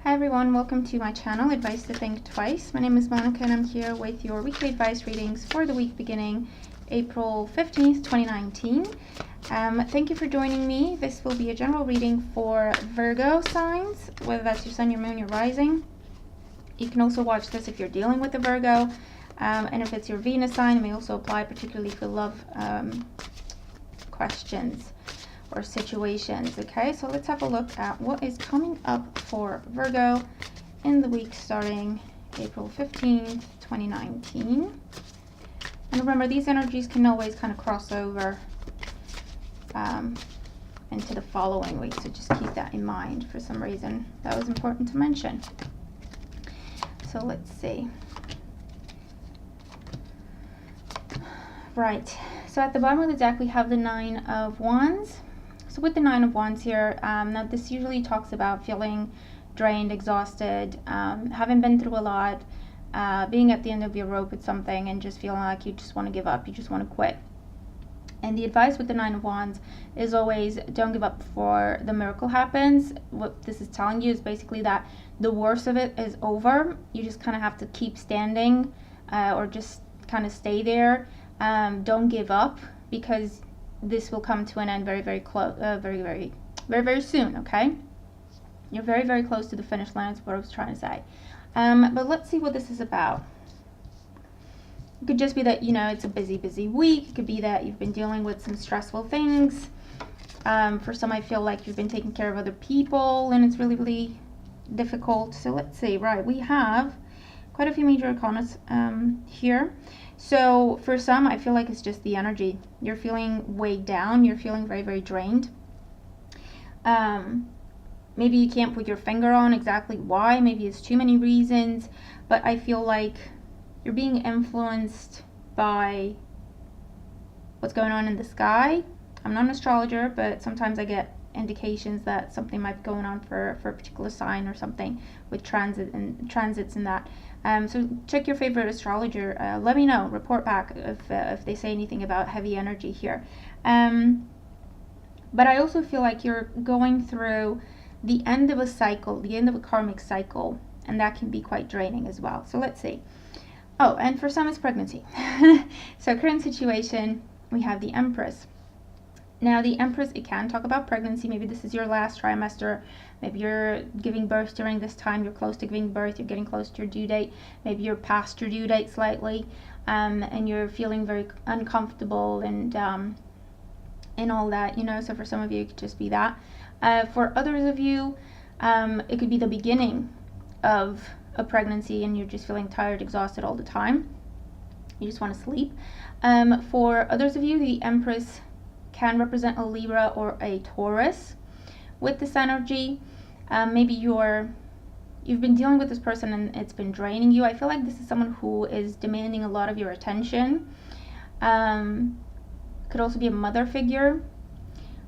Hi everyone, welcome to my channel, Advice to Think Twice. My name is Monica and I'm here with your weekly advice readings for the week beginning April 15th, 2019. Thank you for joining me. This will be a general reading for Virgo signs, whether that's your sun, your moon, your rising. You can also watch this if you're dealing with a Virgo, and if it's your Venus sign, it may also apply particularly for love questions or situations. Okay, so let's have a look at what is coming up for Virgo in the week starting April 15th, 2019. And remember, these energies can always kind of cross over into the following week, so just keep that in mind. For some reason that was important to mention. So let's see. Right, so at the bottom of the deck we have the Nine of Wands. So with the Nine of Wands here, now this usually talks about feeling drained, exhausted, having been through a lot, being at the end of your rope with something and just feeling like you just want to give up, you just want to quit. And the advice with the Nine of Wands is always don't give up before the miracle happens. What this is telling you is basically that the worst of it is over. You just kind of have to keep standing, or just kind of stay there. Don't give up, because this will come to an end very, very close, very soon. Okay, you're very, very close to the finish line, is what I was trying to say. But let's see what this is about. It could just be that, you know, it's a busy week. It could be that you've been dealing with some stressful things. For some, I feel like you've been taking care of other people and it's really, really difficult. So let's see. Right, we have quite a few major arcana here. So for some, I feel like it's just the energy. You're feeling weighed down. You're feeling very, very drained. Maybe you can't put your finger on exactly why. Maybe it's too many reasons. But I feel like you're being influenced by what's going on in the sky. I'm not an astrologer, but sometimes I get indications that something might be going on for a particular sign or something with transits and that. So check your favorite astrologer. Let me know, report back if they say anything about heavy energy here. But I also feel like you're going through the end of a cycle, the end of a karmic cycle, and that can be quite draining as well. So let's see. Oh, and for some it's pregnancy. So current situation, we have the Empress. Now the Empress, it can talk about pregnancy. Maybe this is your last trimester. Maybe you're giving birth during this time. You're close to giving birth. You're getting close to your due date. Maybe you're past your due date slightly, and you're feeling very uncomfortable and all that, you know. So for some of you, it could just be that. For others of you, it could be the beginning of a pregnancy and you're just feeling tired, exhausted all the time. You just want to sleep. For others of you, the Empress can represent a Libra or a Taurus with this energy. Maybe you've been dealing with this person and it's been draining you. I feel like this is someone who is demanding a lot of your attention. Could also be a mother figure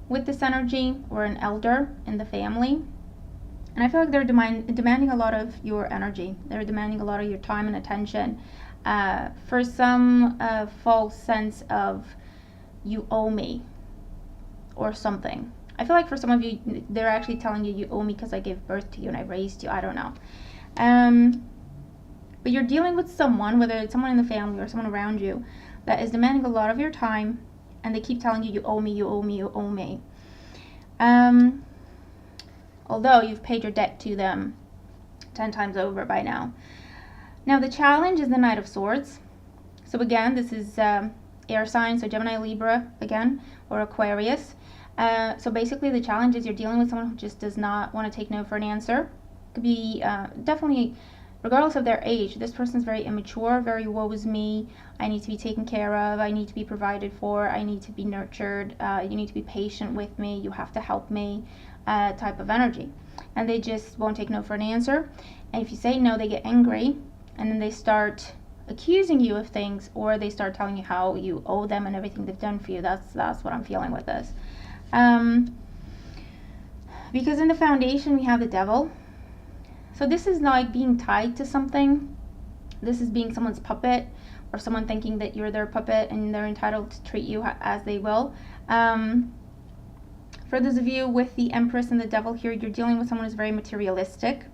with this energy, or an elder in the family. And I feel like they're demanding a lot of your energy. They're demanding a lot of your time and attention. For some, false sense of you owe me or something. I feel like for some of you, they're actually telling you owe me because I gave birth to you and I raised you. I don't know. But you're dealing with someone, whether it's someone in the family or someone around you, that is demanding a lot of your time, and they keep telling you owe me, you owe me, you owe me. Although you've paid your debt to them 10 times over by now. Now the challenge is the Knight of Swords. So again, this is air sign, so Gemini, Libra again, or Aquarius. So basically the challenge is you're dealing with someone who just does not want to take no for an answer. Could be definitely, regardless of their age, this person's very immature, very woe is me, I need to be taken care of, I need to be provided for, I need to be nurtured, you need to be patient with me, you have to help me, type of energy. And they just won't take no for an answer. And if you say no, they get angry, and then they start accusing you of things, or they start telling you how you owe them and everything they've done for you. That's what I'm feeling with this. Because in the foundation we have the Devil. So this is like being tied to something. This is being someone's puppet, or someone thinking that you're their puppet and they're entitled to treat you as they will. For those of you with the Empress and the Devil here, you're dealing with someone who's very materialistic.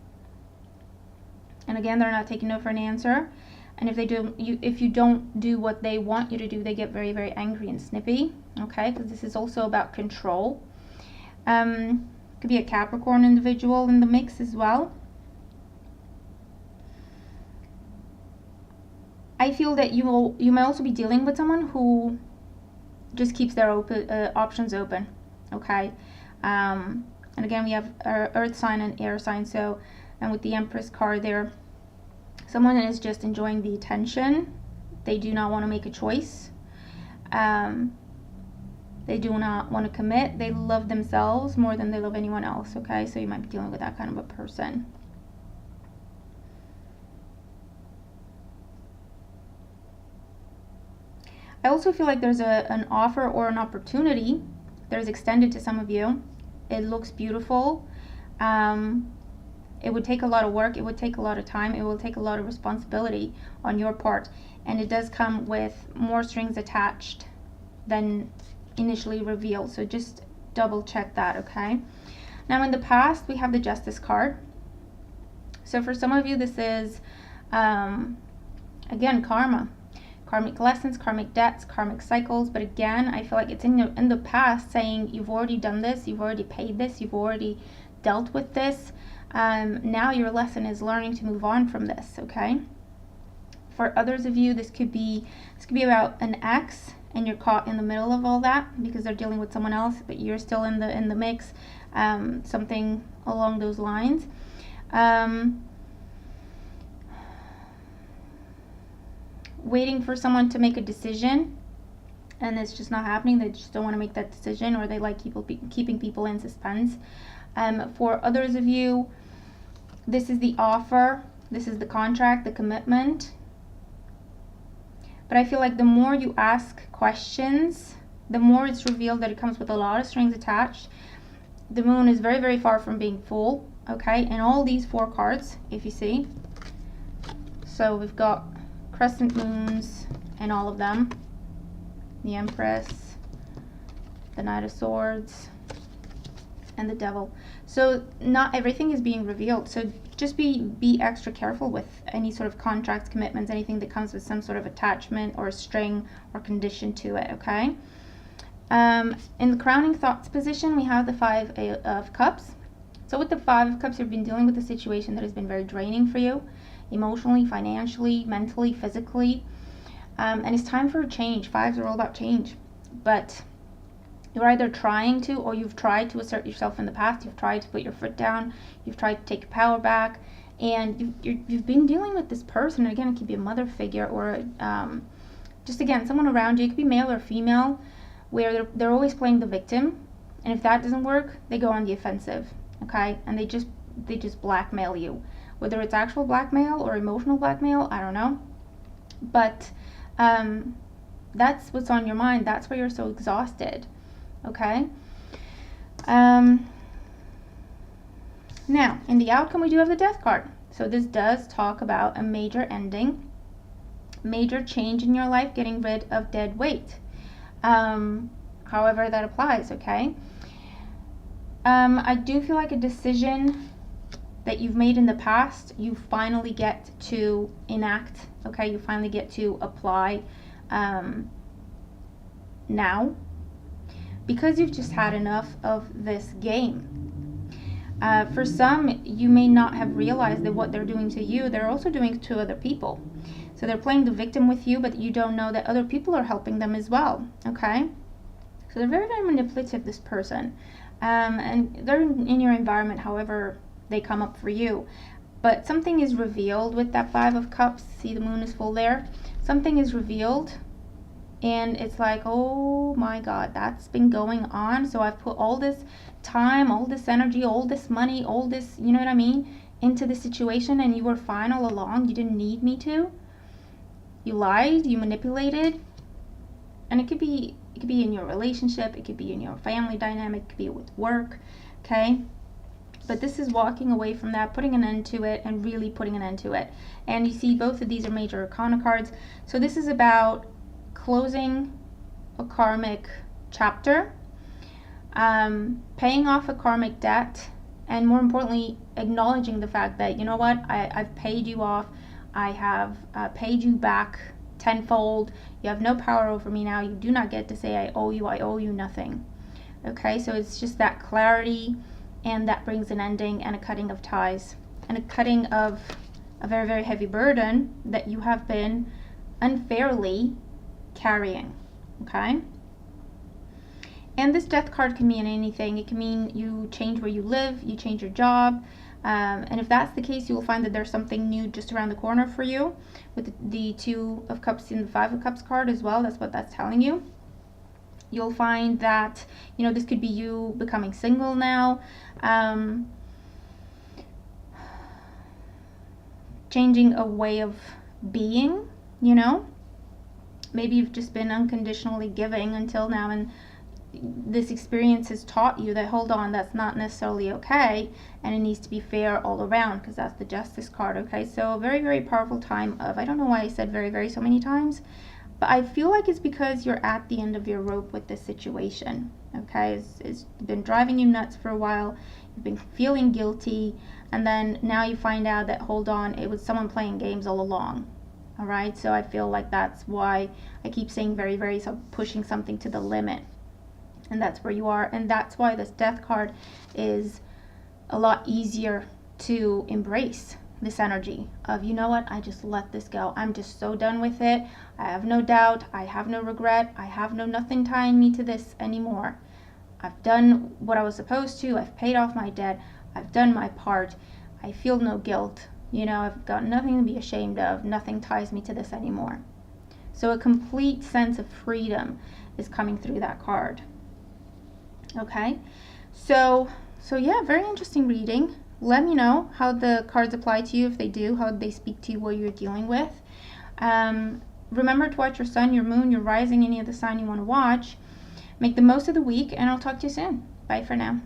And again, they're not taking no for an answer. And if you don't do what they want you to do, they get very, very angry and snippy. Okay, because this is also about control. Could be a Capricorn individual in the mix as well. I feel that you may also be dealing with someone who just keeps their options open. Okay, and again, we have our Earth sign and air sign. So, and with the Empress card there, someone is just enjoying the attention. They do not want to make a choice. They do not want to commit. They love themselves more than they love anyone else. Okay, so you might be dealing with that kind of a person. I also feel like there's an offer or an opportunity that is extended to some of you. It looks beautiful. It would take a lot of work. It would take a lot of time. It will take a lot of responsibility on your part. And it does come with more strings attached than initially revealed. So just double check that, okay? Now in the past, we have the Justice card. So for some of you, this is, again, karma. Karmic lessons, karmic debts, karmic cycles. But again, I feel like it's in the past saying you've already done this, you've already paid this, you've already dealt with this. Now your lesson is learning to move on from this, okay? For others of you, this could be about an ex, and you're caught in the middle of all that because they're dealing with someone else, but you're still in the mix. Something along those lines. Waiting for someone to make a decision, and it's just not happening. They just don't want to make that decision, or they like keeping people in suspense. For others of you, this is the offer, this is the contract, the commitment. But I feel like the more you ask questions, the more it's revealed that it comes with a lot of strings attached. The moon is very, very far from being full, okay? And all these 4 cards, if you see. So we've got crescent moons and all of them. The Empress, the Knight of Swords, and the Devil. So not everything is being revealed. So just be extra careful with any sort of contracts, commitments, anything that comes with some sort of attachment or string or condition to it, okay? In the crowning thoughts position, we have the 5 of Cups. So with the 5 of Cups, you've been dealing with a situation that has been very draining for you, emotionally, financially, mentally, physically. And it's time for a change. 5s are all about change. But you're either trying to, or you've tried to assert yourself in the past. You've tried to put your foot down. You've tried to take your power back. And you've been dealing with this person. And again, it could be a mother figure or just, again, someone around you. It could be male or female, where they're always playing the victim. And if that doesn't work, they go on the offensive, okay? And they just blackmail you. Whether it's actual blackmail or emotional blackmail, I don't know. But that's what's on your mind. That's why you're so exhausted. Okay. Now, in the outcome, we do have the Death card. So this does talk about a major ending, major change in your life, getting rid of dead weight. However that applies, okay? I do feel like a decision that you've made in the past, you finally get to enact, okay? You finally get to apply now, because you've just had enough of this game. For some, you may not have realized that what they're doing to you, they're also doing to other people. So they're playing the victim with you, but you don't know that other people are helping them as well, okay? So they're very, very manipulative, this person. And they're in your environment, however they come up for you. But something is revealed with that 5 of Cups. See, the moon is full there. Something is revealed, and it's like, oh my God, that's been going on. So I've put all this time, all this energy, all this money, all this, you know what I mean, into the situation, and you were fine all along. You didn't need me to. You lied, you manipulated. And it could be in your relationship, it could be in your family dynamic, it could be with work, okay? But this is walking away from that, putting an end to it, and really putting an end to it. And you see, both of these are major arcana cards. So this is about closing a karmic chapter, paying off a karmic debt, and more importantly, acknowledging the fact that, you know what, I've paid you off. I have paid you back tenfold. You have no power over me now. You do not get to say I owe you nothing. Okay, so it's just that clarity, and that brings an ending and a cutting of ties and a cutting of a very, very heavy burden that you have been unfairly carrying. Okay, and this death card can mean anything. It can mean you change where you live, you change your job, and if that's the case, you will find that there's something new just around the corner for you, with the Two of Cups and the Five of Cups card as well. That's what that's telling you. You'll find that, you know, this could be you becoming single now, changing a way of being, you know. Maybe you've just been unconditionally giving until now, and this experience has taught you that, hold on, that's not necessarily okay, and it needs to be fair all around, because that's the Justice card. Okay, so a very, very powerful time of, I don't know why I said very, very so many times, but I feel like it's because you're at the end of your rope with this situation. Okay, it's been driving you nuts for a while. You've been feeling guilty, and then now you find out that, hold on, it was someone playing games all along. All right, so I feel like that's why I keep saying very, very, so pushing something to the limit. And that's where you are, and that's why this Death card is a lot easier to embrace, this energy of, you know what, I just let this go. I'm just so done with it. I have no doubt. I have no regret. I have nothing tying me to this anymore. I've done what I was supposed to. I've paid off my debt. I've done my part. I feel no guilt. You know, I've got nothing to be ashamed of. Nothing ties me to this anymore. So a complete sense of freedom is coming through that card. Okay, so yeah, very interesting reading. Let me know how the cards apply to you, if they do, how they speak to you, what you're dealing with. Remember to watch your sun, your moon, your rising, any other sign you want to watch. Make the most of the week, and I'll talk to you soon. Bye for now.